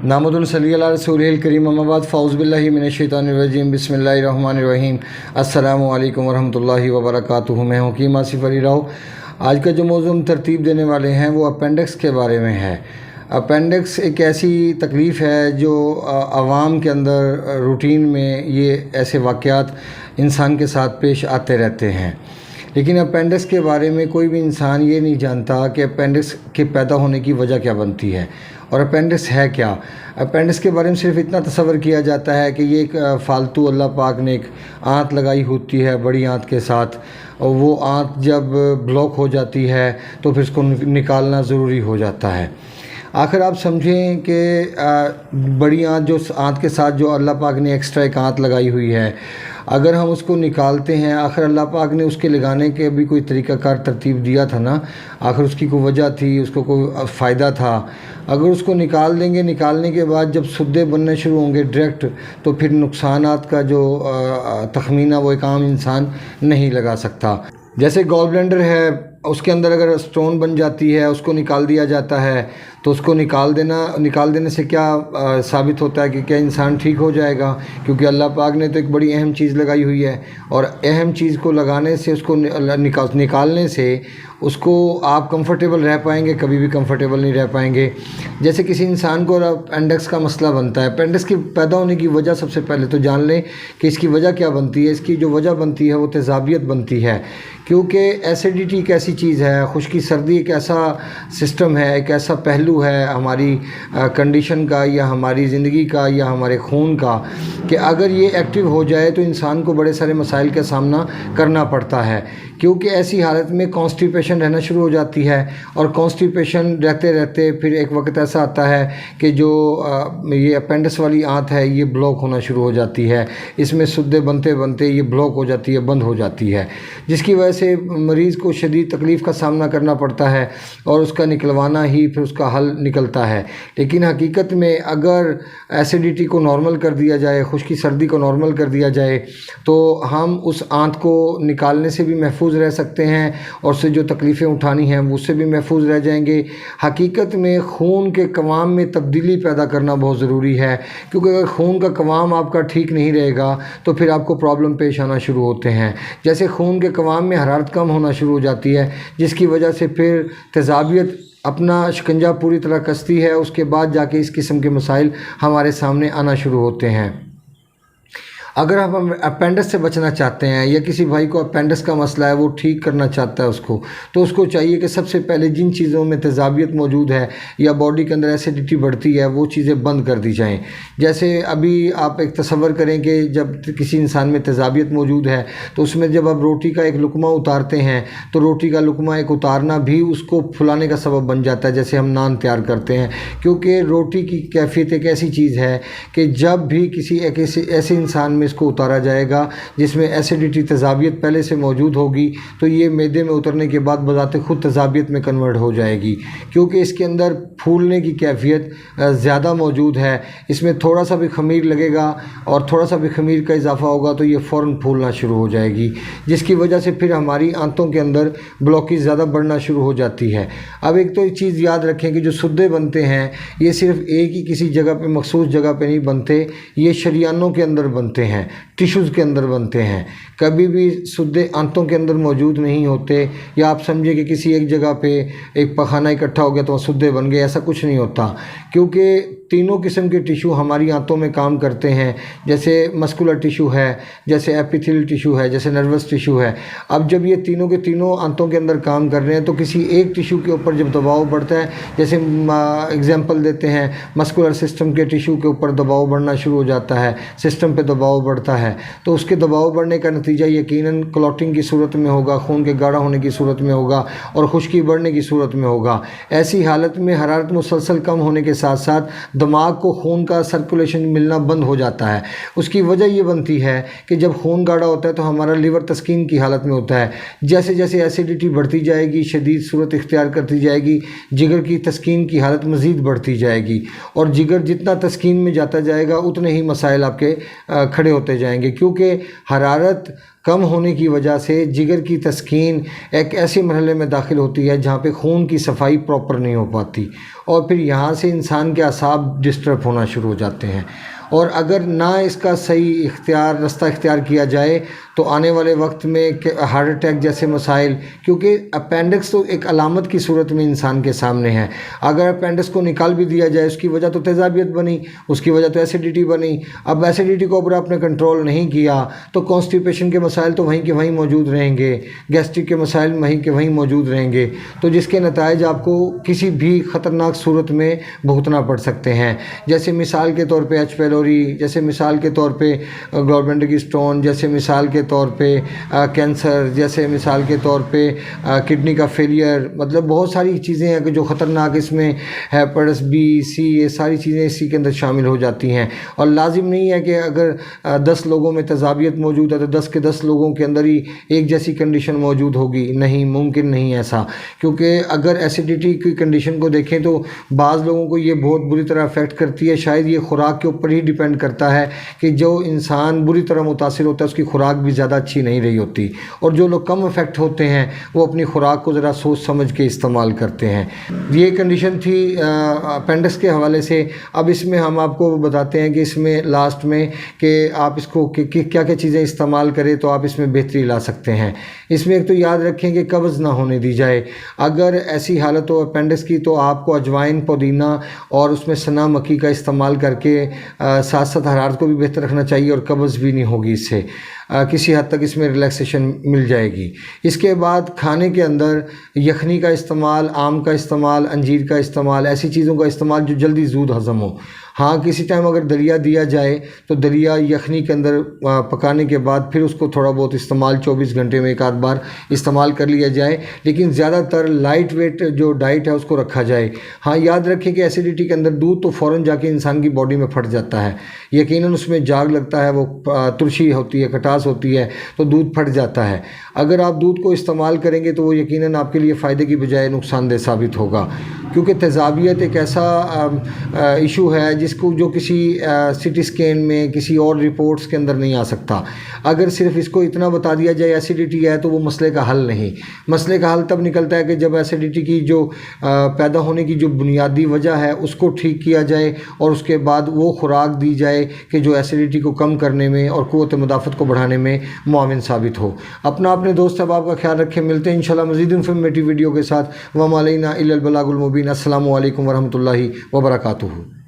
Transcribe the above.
नामुदुन सल्ली अला रसूलिल करीम अम्मा बाद फ़ाउज़ बिल्लाहि मिनश्शैतानिर रजीम बिस्मिल्लाहिर रहमानिर रहीम अस्सलामु अलैकुम वरहमतुल्लाहि वबरकातुहू। मैं हूँ कीम आसिफ़ अली राव। आज का जो मौज़ू हम तरतीब देने वाले हैं वो अपेंडिक्स के बारे में है। अपेंडिक्स एक ऐसी तकलीफ़ है जो आवाम के अंदर रूटीन में ये ऐसे वाक़यात इंसान के साथ पेश आते रहते हैं, लेकिन अपेंडिक्स के बारे में कोई भी इंसान ये नहीं जानता कि अपेंडिक्स के पैदा होने की वजह क्या बनती है और अपेंडिक्स है क्या। अपेंडिक्स के बारे में सिर्फ इतना तसव्वुर किया जाता है कि ये एक फ़ालतू अल्लाह पाक ने एक आंत लगाई होती है बड़ी आंत के साथ, और वो आंत जब ब्लॉक हो जाती है तो फिर उसको निकालना ज़रूरी हो जाता है। आखिर आप समझें कि बड़ी आंत जो आंत के साथ जो अल्लाह पाक ने एक्स्ट्रा एक आंत लगाई हुई है, अगर हम उसको निकालते हैं, आखिर अल्लाह पाक ने उसके लगाने के भी कोई तरीक़ाकार तरतीब दिया था ना, आखिर उसकी कोई वजह थी, उसको कोई फ़ायदा था। अगर उसको निकाल देंगे, निकालने के बाद जब सुद्दे बनने शुरू होंगे डायरेक्ट, तो फिर नुकसानात का जो तखमीना वो एक आम इंसान नहीं लगा सकता। जैसे गॉल ब्लैंडर है, उसके अंदर अगर स्टोन बन जाती है, उसको निकाल दिया जाता है, तो उसको निकाल देने से क्या साबित होता है कि क्या इंसान ठीक हो जाएगा, क्योंकि अल्लाह पाक ने तो एक बड़ी अहम चीज़ लगाई हुई है, और अहम चीज़ को लगाने से, उसको निकालने से उसको आप कंफर्टेबल रह पाएंगे, कभी भी कंफर्टेबल नहीं रह पाएंगे। जैसे किसी इंसान को अपेंडिक्स का मसला बनता है, अपेंडिक्स की पैदा होने की वजह सबसे पहले तो जान लें कि इसकी वजह क्या बनती है। इसकी जो वजह बनती है वो तेज़ाबियत बनती है, क्योंकि एसिडिटी एक ऐसी चीज़ है, खुश्की सर्दी एक ऐसा सिस्टम है, एक ऐसा पहलू है हमारी कंडीशन का या हमारी ज़िंदगी का या हमारे खून का, कि अगर ये एक्टिव हो जाए तो इंसान को बड़े सारे मसाइल का सामना करना पड़ता है। क्योंकि ऐसी हालत में कॉन्स्टिपेशन रहना शुरू हो जाती है, और कॉन्स्टिपेशन रहते रहते फिर एक वक्त ऐसा आता है कि जो ये अपेंडिक्स वाली आंत है ये ब्लॉक होना शुरू हो जाती है। इसमें सुद्दे बनते बनते ये ब्लॉक हो जाती है, बंद हो जाती है, जिसकी वजह से मरीज़ को शदीद तकलीफ़ का सामना करना पड़ता है, और उसका निकलवाना ही फिर उसका हल निकलता है। लेकिन हकीकत में अगर एसिडिटी को नॉर्मल कर दिया जाए, खुश्की सर्दी को नॉर्मल कर दिया जाए, तो हम उस आंत को निकालने से भी महफूज रह सकते हैं, और उससे जो तकलीफ़ें उठानी हैं उससे भी महफूज रह जाएंगे। हकीकत में खून के कवाम में तब्दीली पैदा करना बहुत ज़रूरी है, क्योंकि अगर खून का कवाम आपका ठीक नहीं रहेगा तो फिर आपको प्रॉब्लम पेश आना शुरू होते हैं। जैसे खून के कवाम में हरारत कम होना शुरू हो जाती है, जिसकी वजह से फिर तेज़ाबियत अपना शिकंजा पूरी तरह कसती है, उसके बाद जाके इस किस्म के मसाइल हमारे सामने आना शुरू होते हैं। अगर हम अपेंडिक्स से बचना चाहते हैं, या किसी भाई को अपेंडिक्स का मसला है वो ठीक करना चाहता है उसको, तो उसको चाहिए कि सबसे पहले जिन चीज़ों में तेज़ाबियत मौजूद है या बॉडी के अंदर एसिडिटी बढ़ती है वो चीज़ें बंद कर दी जाएं। जैसे अभी आप एक तसव्वुर करें कि जब किसी इंसान में तेज़ाबियत मौजूद है, तो उसमें जब आप रोटी का एक लुकमा उतारते हैं, तो रोटी का लुकमा एक उतारना भी उसको फुलाने का सबब बन जाता है, जैसे हम नान तैयार करते हैं। क्योंकि रोटी की कैफियत एक ऐसी चीज़ है कि जब भी किसी एक ऐसे इंसान इसको उतारा जाएगा जिसमें एसिडिटी तेज़ाबियत पहले से मौजूद होगी, तो ये मैदे में उतरने के बाद बजाते खुद तेज़ाबियत में कन्वर्ट हो जाएगी, क्योंकि इसके अंदर फूलने की कैफियत ज़्यादा मौजूद है। इसमें थोड़ा सा भी खमीर लगेगा और थोड़ा सा भी खमीर का इजाफा होगा तो ये फ़ौरन फूलना शुरू हो जाएगी, जिसकी वजह से फिर हमारी आंतों के अंदर ब्लॉकेज ज़्यादा बढ़ना शुरू हो जाती है। अब एक तो एक चीज़ याद रखें कि जो सुद्दे बनते हैं ये सिर्फ एक ही किसी जगह पे मखसूस जगह पे नहीं बनते, ये शरियानों के अंदर बनते हैं, टिश्यूज़ के अंदर बनते हैं। कभी भी सुद्दे आंतों के अंदर मौजूद नहीं होते, या आप समझिए कि किसी एक जगह पे एक पखाना इकट्ठा हो गया तो सुद्दे बन गए, ऐसा कुछ नहीं होता। क्योंकि तीनों किस्म के टिश्यू हमारी आंतों में काम करते हैं। जैसे मस्कुलर टिश्यू है, जैसे एपिथेलियल टिश्यू है, जैसे नर्वस टिश्यू है। अब जब ये तीनों के तीनों आंतों के अंदर काम कर रहे हैं, तो किसी एक टिश्यू के ऊपर जब दबाव बढ़ता है, जैसे एग्जांपल देते हैं, मस्कुलर सिस्टम के टिश्यू के ऊपर दबाव बढ़ना शुरू हो जाता है, सिस्टम पे दबाव बढ़ता है, तो उसके दबाव बढ़ने का नतीजा यकीनन क्लॉटिंग की सूरत में होगा, खून के गाढ़ा होने की सूरत में होगा, और खुश्की बढ़ने की सूरत में होगा। ऐसी हालत में हरारत मुसलसल कम होने के साथ साथ दिमाग को खून का सर्कुलेशन मिलना बंद हो जाता है। उसकी वजह ये बनती है कि जब खून गाढ़ा होता है तो हमारा लिवर तस्कीन की हालत में होता है। जैसे जैसे एसिडिटी बढ़ती जाएगी, शदीद सूरत इख्तियार करती जाएगी, जिगर की तस्कीन की हालत मज़ीद बढ़ती जाएगी, और जिगर जितना तस्कीन में जाता जाएगा उतने ही मसाइल आपके खड़े ہوتے جائیں گے، کیونکہ حرارت کم ہونے کی وجہ سے جگر کی تسکین ایک ایسے مرحلے میں داخل ہوتی ہے جہاں پہ خون کی صفائی پراپر نہیں ہو پاتی، اور پھر یہاں سے انسان کے اعصاب ڈسٹرب ہونا شروع ہو جاتے ہیں۔ اور اگر نہ اس کا صحیح رستہ اختیار کیا جائے تو آنے والے وقت میں ہارٹ اٹیک جیسے مسائل، کیونکہ اپینڈکس تو ایک علامت کی صورت میں انسان کے سامنے ہے، اگر اپینڈکس کو نکال بھی دیا جائے اس کی وجہ تو تیزابیت بنی، اس کی وجہ تو ایسیڈیٹی بنی۔ اب ایسیڈیٹی کو اگر آپ نے کنٹرول نہیں کیا تو کانسٹیپیشن کے مسائل تو وہیں کے وہیں موجود رہیں گے، گیسٹرک کے مسائل وہیں کے وہیں موجود رہیں گے، تو جس کے نتائج آپ کو کسی بھی خطرناک صورت میں بھگتنا پڑ سکتے ہیں، جیسے مثال کے طور پہ ایچ پیلوری، جیسے مثال کے طور پہ گلوبلینڈر کی اسٹون، جیسے مثال کے طور پہ کینسر، جیسے مثال کے طور پہ کڈنی کا فیلئر، مطلب بہت ساری چیزیں ہیں کہ جو خطرناک، اس میں ہیپاٹائٹس بی، سی، یہ ساری چیزیں اسی کے اندر شامل ہو جاتی ہیں۔ اور لازم نہیں ہے کہ اگر 10 لوگوں میں تیزابیت موجود ہے تو 10 کے 10 لوگوں کے اندر ہی ایک جیسی کنڈیشن موجود ہوگی، نہیں، ممکن نہیں ایسا، کیونکہ اگر ایسیڈیٹی کی کنڈیشن کو دیکھیں تو بعض لوگوں کو یہ بہت بری طرح افیکٹ کرتی ہے، شاید یہ خوراک کے اوپر ہی ڈیپینڈ کرتا ہے کہ جو انسان بری طرح متاثر ہوتا ہے اس کی خوراک بھی زیادہ اچھی نہیں رہی ہوتی، اور جو لوگ کم افیکٹ ہوتے ہیں وہ اپنی خوراک کو ذرا سوچ سمجھ کے استعمال کرتے ہیں۔ یہ کنڈیشن تھی اپینڈکس کے حوالے سے۔ اب اس میں ہم آپ کو بتاتے ہیں کہ اس میں لاسٹ میں کہ آپ اس کو کیا کیا چیزیں استعمال کریں تو آپ اس میں بہتری لا سکتے ہیں۔ اس میں ایک تو یاد رکھیں کہ قبض نہ ہونے دی جائے، اگر ایسی حالت ہو اپینڈکس کی تو آپ کو اجوائن، پودینہ اور اس میں سنا مکی کا استعمال کر کے ساتھ ساتھ حرارت کو بھی بہتر رکھنا چاہیے، اور قبض بھی نہیں ہوگی، اس سے کسی حد تک اس میں ریلیکسیشن مل جائے گی۔ اس کے بعد کھانے کے اندر یخنی کا استعمال، آم کا استعمال، انجیر کا استعمال، ایسی چیزوں کا استعمال جو جلدی زود ہضم ہو۔ ہاں، کسی ٹائم اگر دلیا دیا جائے تو دلیا یخنی کے اندر پکانے کے بعد پھر اس کو تھوڑا بہت استعمال 24 گھنٹے میں ایک آدھ بار استعمال کر لیا جائے، لیکن زیادہ تر لائٹ ویٹ جو ڈائٹ ہے اس کو رکھا جائے۔ ہاں، یاد رکھیں کہ ایسیڈیٹی کے اندر دودھ تو فوراً جا کے انسان کی باڈی میں پھٹ جاتا ہے، یقیناً اس میں جاگ لگتا ہے، وہ ترشی ہوتی ہے، کھٹاس ہوتی ہے، تو دودھ پھٹ جاتا ہے۔ اگر آپ دودھ کو استعمال کریں گے تو وہ یقیناً آپ کے لیے فائدے کی بجائے نقصان دہ ثابت ہوگا، کیونکہ تیزابیت ایک ایسا ایشو ہے جس کو جو کسی سی ٹی اسکین میں، کسی اور رپورٹس کے اندر نہیں آ سکتا۔ اگر صرف اس کو اتنا بتا دیا جائے ایسیڈیٹی ہے تو وہ مسئلے کا حل نہیں۔ مسئلے کا حل تب نکلتا ہے کہ جب ایسیڈیٹی کی جو پیدا ہونے کی جو بنیادی وجہ ہے اس کو ٹھیک کیا جائے، اور اس کے بعد وہ خوراک دی جائے کہ جو ایسیڈیٹی کو کم کرنے میں اور قوت مدافعت کو بڑھانے میں معاون ثابت ہو۔ اپنے دوست احباب کا خیال رکھیں، ملتے ہیں انشاءاللہ مزید انفارمیٹیو ویڈیو کے ساتھ۔ وما علینا الا البلاغ المبین۔ السلام علیکم ورحمۃ اللہ وبرکاتہ۔